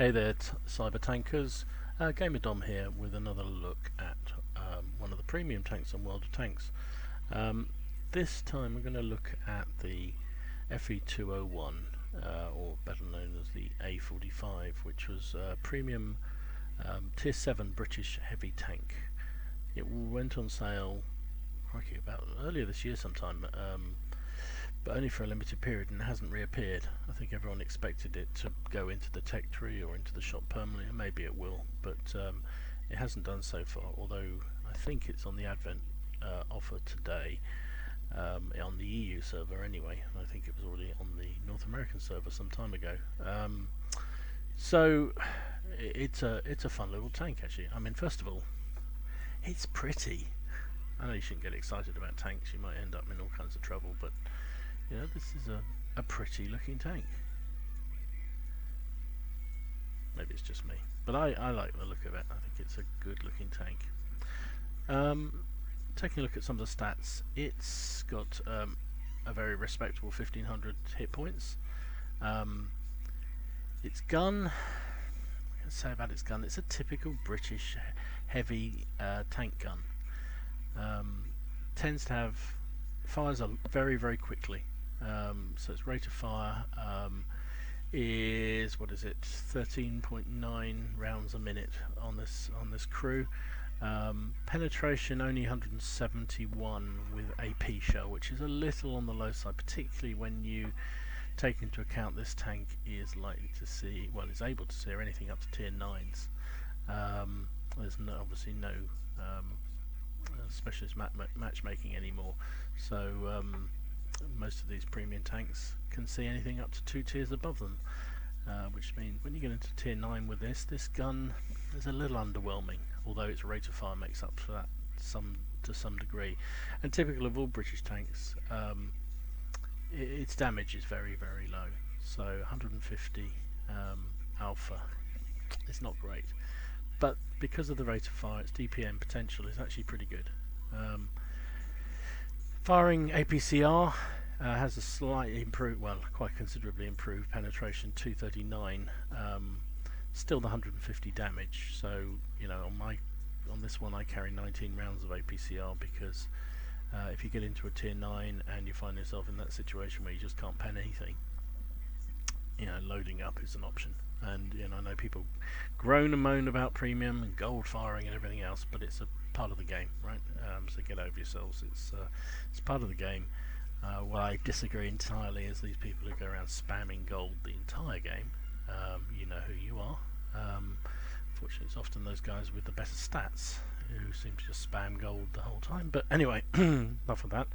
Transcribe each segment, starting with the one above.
Hey there, cyber tankers. Gamer Dom here with another look at one of the premium tanks on World of Tanks. This time we're going to look at the FV201, or better known as the A45, which was a premium Tier 7 British heavy tank. It went on sale about earlier this year sometime, but only for a limited period, and it hasn't reappeared. I think everyone expected it to go into the tech tree or into the shop permanently, and maybe it will, but it hasn't done so far, although I think it's on the Advent offer today, on the EU server anyway. I think it was already on the North American server some time ago. So it's a fun little tank actually. I mean, first of all, it's pretty. I know you shouldn't get excited about tanks, you might end up in all kinds of trouble, but you know, this is a pretty looking tank. Maybe it's just me, but I like the look of it. I think it's a good looking tank. Taking a look at some of the stats, it's got a very respectable 1500 hit points. Its gun, what can I say about its gun? It's a typical British heavy tank gun. Tends to have fires very, very quickly. So its rate of fire is 13.9 rounds a minute on this crew. Penetration only 171 with AP shell, which is a little on the low side, particularly when you take into account this tank is likely to see, well, is able to see anything up to tier 9s. There's obviously no specialist matchmaking anymore, so most of these premium tanks can see anything up to 2 tiers above them, which means when you get into tier 9 with this gun is a little underwhelming, although its rate of fire makes up for that to some degree. And typical of all British tanks, its damage is very, very low, so 150 alpha is not great, but because of the rate of fire, its DPM potential is actually pretty good. Firing APCR has a slightly improved, well, quite considerably improved penetration, 239. Still the 150 damage. So you know, on this one I carry 19 rounds of APCR because if you get into a tier 9 and you find yourself in that situation where you just can't pen anything, you know, loading up is an option. And you know, I know people groan and moan about premium and gold firing and everything else, but it's a part of the game, right? So get over yourselves. It's part of the game. What I disagree entirely is these people who go around spamming gold the entire game. You know who you are. Fortunately, it's often those guys with the better stats who seem to just spam gold the whole time. But anyway, enough of that.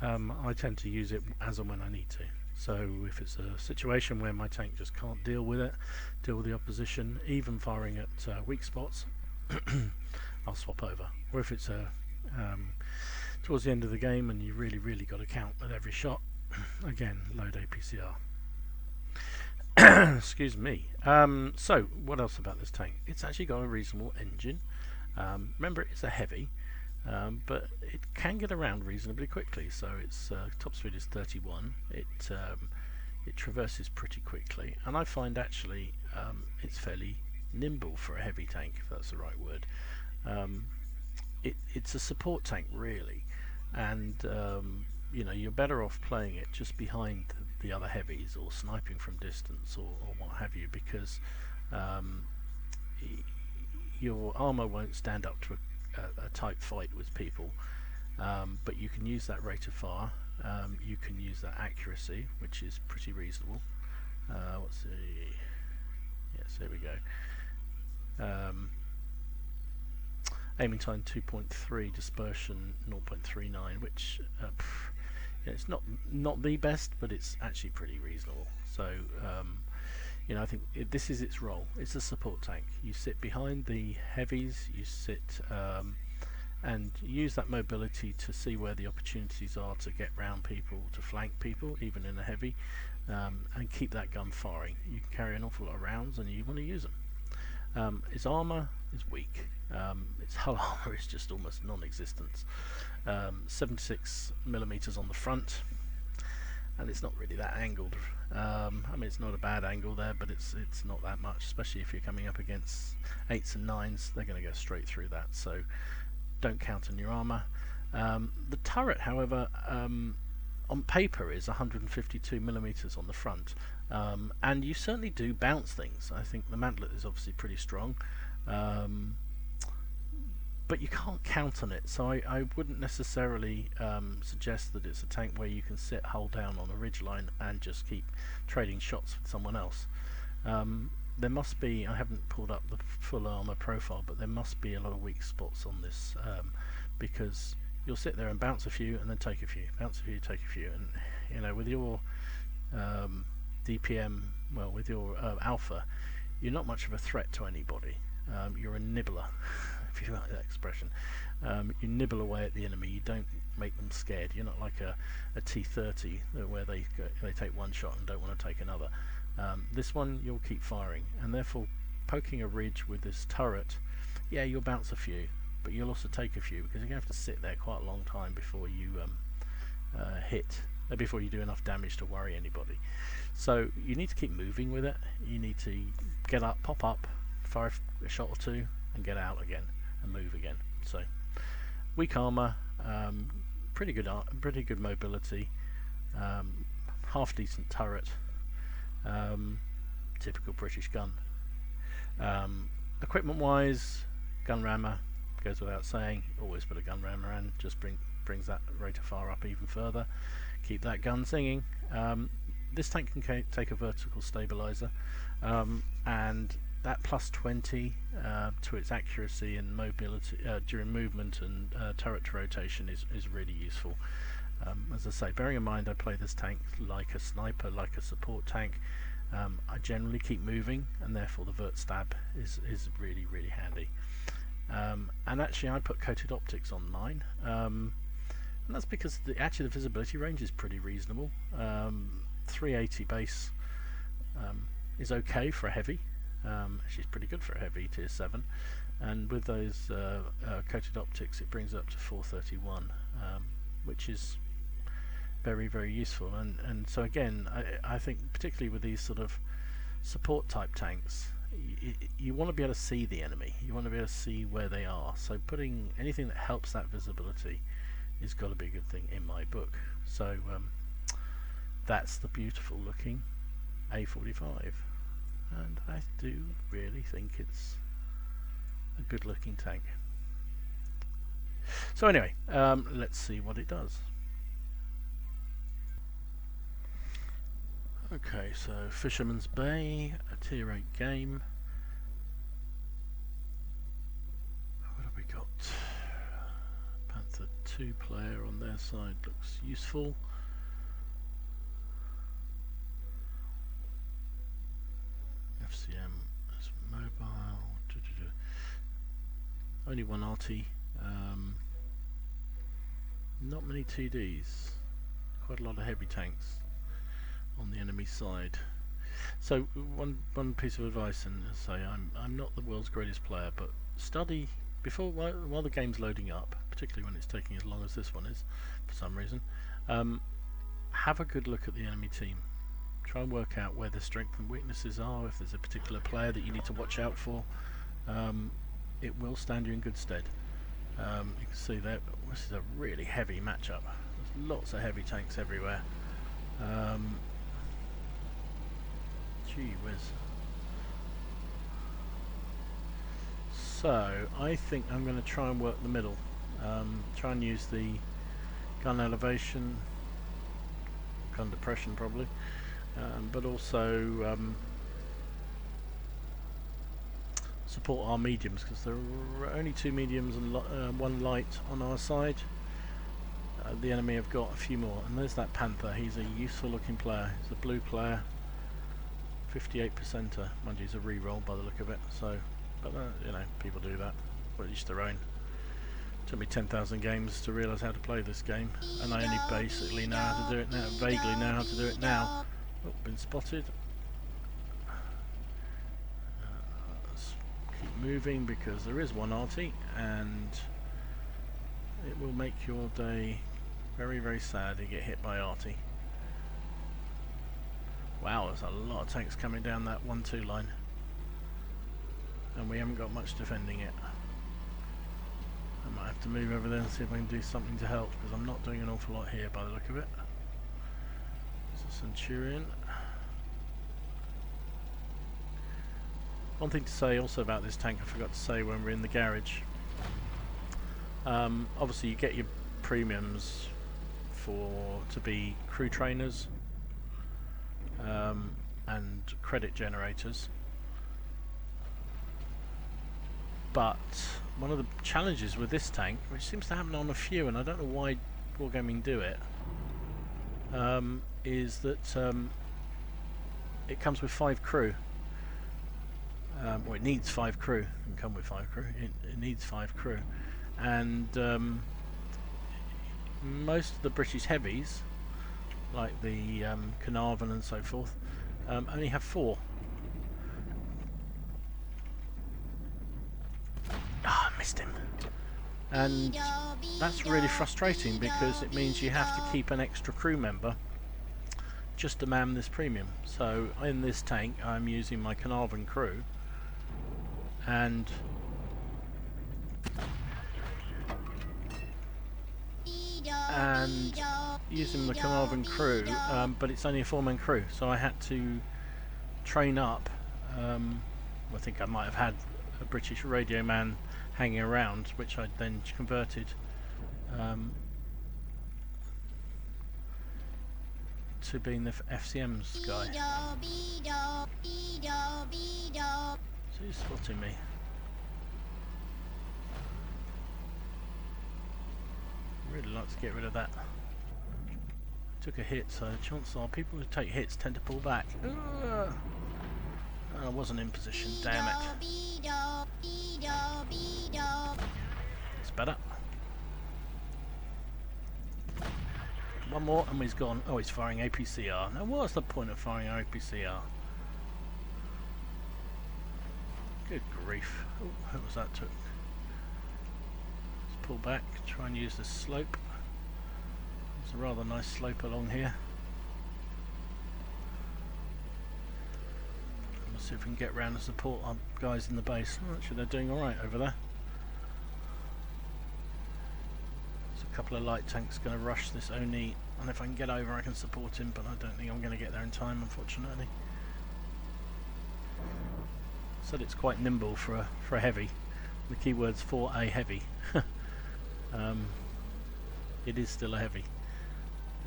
I tend to use it as and when I need to. So if it's a situation where my tank just can't deal with the opposition, even firing at weak spots, I'll swap over. Or if it's towards the end of the game and you really got to count at every shot, again, load APCR. Excuse me. So what else about this tank? It's actually got a reasonable engine. Remember, it's a heavy, but it can get around reasonably quickly. So its top speed is 31. It traverses pretty quickly, and I find actually it's fairly nimble for a heavy tank, if that's the right word. It's a support tank really, and you know, you're better off playing it just behind the other heavies or sniping from distance or what have you, because your armor won't stand up to a tight fight with people, but you can use that rate of fire, you can use that accuracy, which is pretty reasonable. What's the, yes, there we go. Aiming time 2.3, dispersion 0.39, which it's not the best, but it's actually pretty reasonable. So you know, I think this is its role. It's a support tank. You sit behind the heavies, you sit and use that mobility to see where the opportunities are to get round people, to flank people, even in a heavy, and keep that gun firing. You can carry an awful lot of rounds and you want to use them. Its armour is weak. Its hull armour is just almost non-existent. 76mm on the front, and it's not really that angled. I mean, it's not a bad angle there, but it's not that much, especially if you're coming up against 8s and 9s. They're going to go straight through that, so don't count on your armour. The turret, however, on paper is 152mm on the front, and you certainly do bounce things. I think the mantlet is obviously pretty strong, but you can't count on it, so I wouldn't necessarily suggest that it's a tank where you can sit hull down on a ridgeline and just keep trading shots with someone else. There must be, I haven't pulled up the full armour profile, but there must be a lot of weak spots on this, because you'll sit there and bounce a few and then take a few, bounce a few, take a few, and you know, with your DPM, well, with your alpha, you're not much of a threat to anybody. You're a nibbler, if you like that expression. You nibble away at the enemy. You don't make them scared. You're not like a T30 where they take one shot and don't want to take another. This one you'll keep firing, and therefore poking a ridge with this turret, yeah, you'll bounce a few, but you'll also take a few, because you're going to have to sit there quite a long time before you before you do enough damage to worry anybody. So you need to keep moving with it. You need to get up, pop up, fire a shot or two, and get out again and move again. So weak armor, pretty good mobility, half decent turret, typical British gun. Equipment wise, gun rammer goes without saying. Always put a gun rammer in, just brings that rate of fire up even further. Keep that gun singing. This tank can take a vertical stabilizer, and that plus 20 to its accuracy and mobility during movement and turret rotation is really useful. As I say, bearing in mind I play this tank like a sniper, like a support tank, I generally keep moving, and therefore the vert stab is really, really handy. And actually I put coated optics on mine, and that's because the visibility range is pretty reasonable. 380 base is okay for a heavy. She's pretty good for a heavy tier 7, and with those coated optics it brings it up to 431, which is very, very useful. And so again, I think particularly with these sort of support type tanks, you want to be able to see the enemy, you want to be able to see where they are, so putting anything that helps that visibility is got to be a good thing in my book. So that's the beautiful looking A45, and I do really think it's a good looking tank. So anyway, let's see what it does. Okay, so Fisherman's Bay, a tier 8 game. What have we got? Panther 2 player on their side looks useful. FCM is mobile. Only one RT. Not many TDs. Quite a lot of heavy tanks on the enemy side. So one piece of advice, and say I'm not the world's greatest player, but study before while the game's loading up, particularly when it's taking as long as this one is for some reason. Have a good look at the enemy team. Try and work out where the strengths and weaknesses are. If there's a particular player that you need to watch out for, it will stand you in good stead. You can see that this is a really heavy matchup. There's lots of heavy tanks everywhere. Gee whiz. So I think I'm going to try and work the middle. Try and use the gun elevation, gun depression probably, but also support our mediums, because there are only 2 mediums and 1 light on our side. The enemy have got a few more, and there's that Panther. He's a useful looking player. He's a blue player, 58%er. Mind you, he's a re-roll by the look of it. So, but you know, people do that, or at least their own. Took me 10,000 games to realise how to play this game, and I only basically know how to do it now. Vaguely know how to do it now. Oh, been spotted. Let's keep moving, because there is one arty, and it will make your day very, very sad to get hit by arty. Wow, there's a lot of tanks coming down that 1-2 line. And we haven't got much defending it. I might have to move over there and see if I can do something to help, because I'm not doing an awful lot here by the look of it. It's a Centurion. One thing to say also about this tank I forgot to say when we're in the garage. Obviously you get your premiums to be crew trainers and credit generators. But one of the challenges with this tank, which seems to happen on a few, and I don't know why Wargaming do it, is that it comes with 5 crew. Well, it needs 5 crew. It can come with 5 crew. It needs 5 crew, and most of the British heavies, like the Carnarvon and so forth, only have 4. Ah, I missed him. And that's really frustrating, because it means you have to keep an extra crew member just to man this premium. So in this tank I'm using my Carnarvon crew, and using the Carnarvon crew, but it's only a 4-man crew, so I had to train up. I think I might have had a British radio man hanging around, which I then converted to being the FCM's guy. So he's spotting me. Really like to get rid of that. Took a hit, so chances are people who take hits tend to pull back. I wasn't in position, damn it. It's better. One more and he's gone. Oh, he's firing APCR. Now what's the point of firing APCR? Good grief. Oh, what was that took? Let's pull back, try and use this slope. It's a rather nice slope along here. Let's see if we can get round and support our guys in the base. Oh, actually they're doing alright over there. There's a couple of light tanks going to rush this Oni, and if I can get over I can support him, but I don't think I'm going to get there in time, unfortunately. Said it's quite nimble for a heavy. The keyword's for a heavy. It is still a heavy,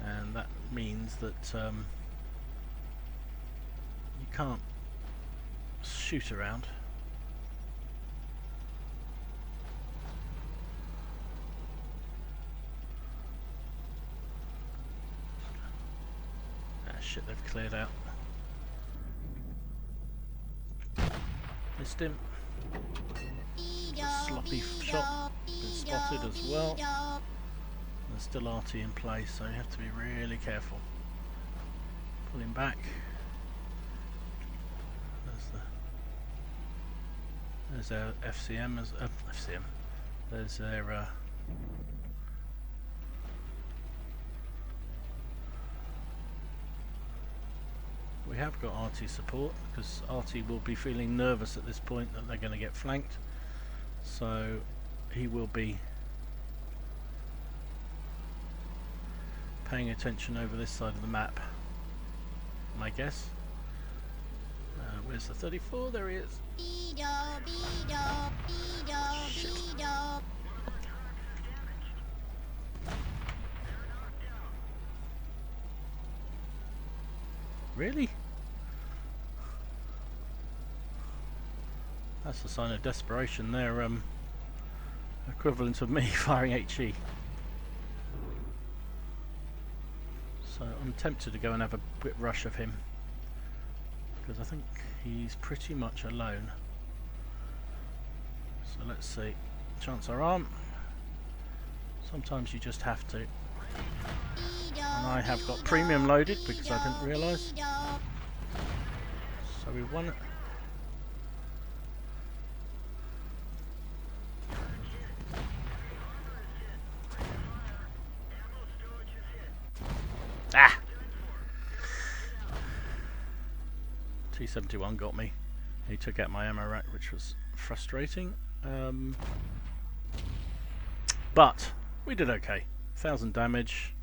and that means that you can't shoot around. Ah shit, they've cleared out. Missed him. Sloppy shot. Been spotted as well. There's still RT in place, so you have to be really careful. Pulling back. There's their FCM. FCM. There's their we have got RT support, because RT will be feeling nervous at this point that they're going to get flanked, so he will be paying attention over this side of the map, my guess. Where's the 34? There he is. Shit. Really? That's a sign of desperation. They're equivalent of me firing HE. So I'm tempted to go and have a quick rush of him, because I think he's pretty much alone. So let's see. Chance our arm. Sometimes you just have to. And I have got premium loaded because I didn't realise. So we won it. Ah! FV201 got me. He took out my ammo rack, which was frustrating. But we did okay. 1,000 damage.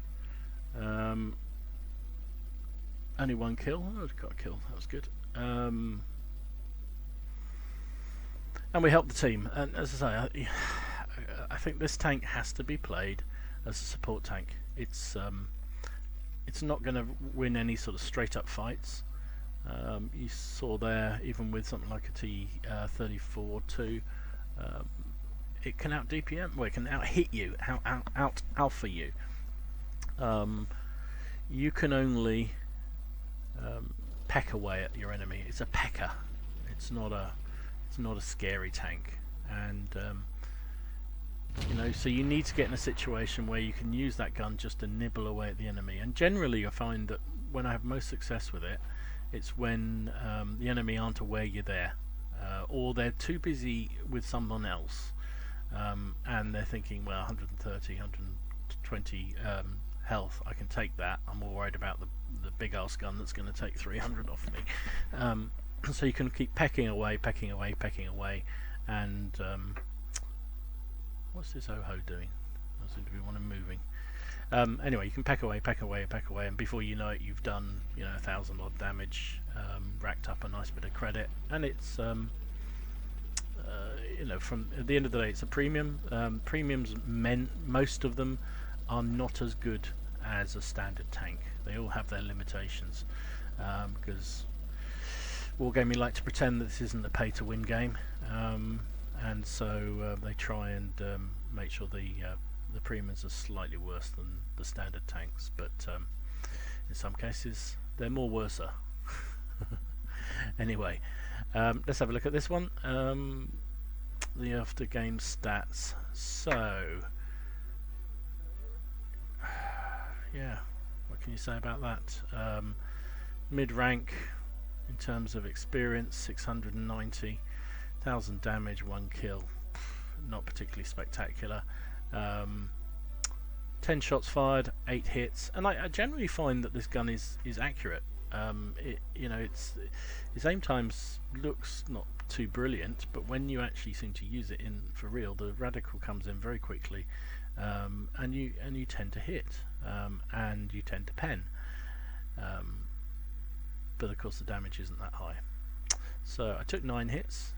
Only one kill. Oh, I got a kill. That was good. And we helped the team. And as I say, I think this tank has to be played as a support tank. It's not going to win any sort of straight up fights. You saw there, even with something like a T34-2, it can out DPM. Well, it can out hit you, out alpha you. You can only peck away at your enemy. It's a pecker. It's not a scary tank, and you know, so you need to get in a situation where you can use that gun just to nibble away at the enemy. And generally, I find that when I have most success with it, it's when the enemy aren't aware you're there, or they're too busy with someone else, and they're thinking, well, 130, 120 health, I can take that. I'm more worried about the big ass gun that's going to take 300 off me. So you can keep pecking away, and what's this OHO doing? I seem to be one of moving. Anyway, you can peck away, and before you know it, you've done 1,000 odd damage, racked up a nice bit of credit, and it's from at the end of the day, it's a premium. Premiums, most of them are not as good as a standard tank. They all have their limitations, because Wargaming like to pretend that this isn't a pay-to-win game, and so they try and make sure the premiums are slightly worse than the standard tanks, but in some cases they're more worser. Anyway, let's have a look at this one. The after game stats. So yeah, what can you say about that? Mid rank in terms of experience, 690, 1,000 damage, 1 kill, not particularly spectacular. 10 shots fired, 8 hits, and I generally find that this gun is accurate. Its aim times looks not too brilliant, but when you actually seem to use it in for real, the radical comes in very quickly, and you tend to hit, and you tend to pen, but of course the damage isn't that high. So I took 9 hits,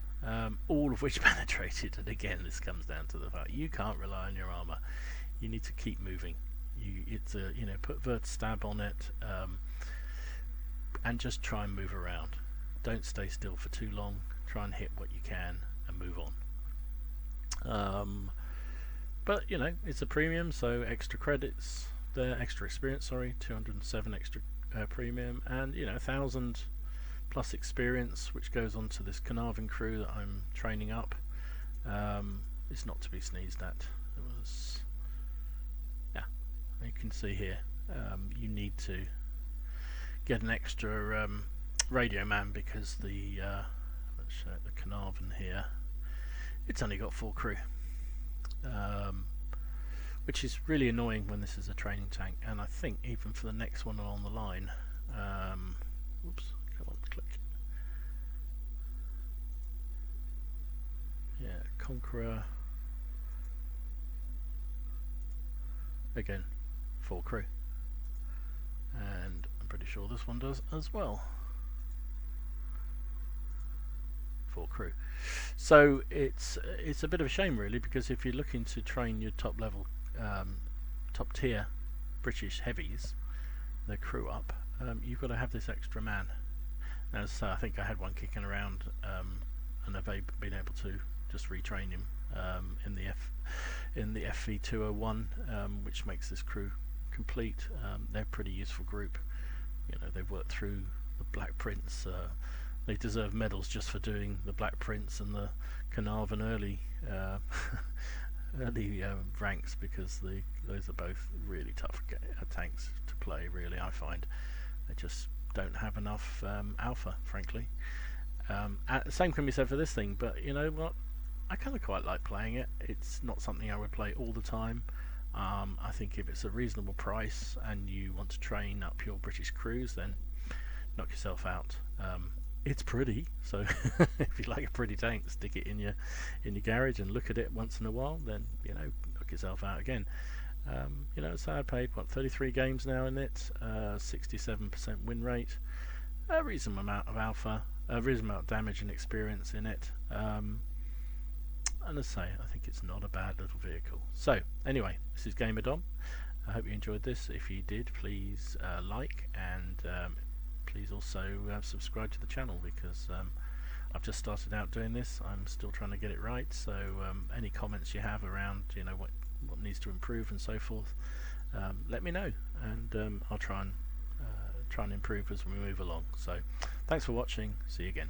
all of which penetrated, and again this comes down to the fact you can't rely on your armor. You need to keep moving. Put vert stab on it, and just try and move around. Don't stay still for too long. Try and hit what you can and move on. But it's a premium, so extra credits there, extra experience. Sorry, 207 extra premium, and 1,000 plus experience, which goes on to this Carnarvon crew that I'm training up. It's not to be sneezed at. It was, yeah. You can see here, you need to get an extra radio man, because the let's show it, the Carnarvon here, it's only got 4 crew, which is really annoying when this is a training tank. And I think even for the next one along the line, whoops, come on, click. Yeah, Conqueror. Again, 4 crew, and I'm pretty sure this one does as well. 4 crew. So it's a bit of a shame really, because if you're looking to train your top level, top tier British heavies, the crew up, you've got to have this extra man. As I think I had one kicking around, and I've been able to just retrain him in the FV201, which makes this crew complete. They're a pretty useful group. They've worked through the Black Prince. They deserve medals just for doing the Black Prince and the Carnarvon early ranks, because those are both really tough tanks to play. Really, I find they just don't have enough alpha, frankly. The same can be said for this thing, but you know what? I kind of quite like playing it. It's not something I would play all the time. I think if it's a reasonable price and you want to train up your British crews, then knock yourself out. it's pretty. So if you like a pretty tank, stick it in your garage and look at it once in a while. Then knock yourself out again. So I played 33 games now in it, 67% win rate, a reasonable amount of alpha, a reasonable amount of damage and experience in it. And as I say, I think it's not a bad little vehicle. So anyway, this is GamerDom. I hope you enjoyed this. If you did, please like, and please also subscribe to the channel, because I've just started out doing this. I'm still trying to get it right. So any comments you have around what needs to improve and so forth, let me know, and I'll try and improve as we move along. So thanks for watching. See you again.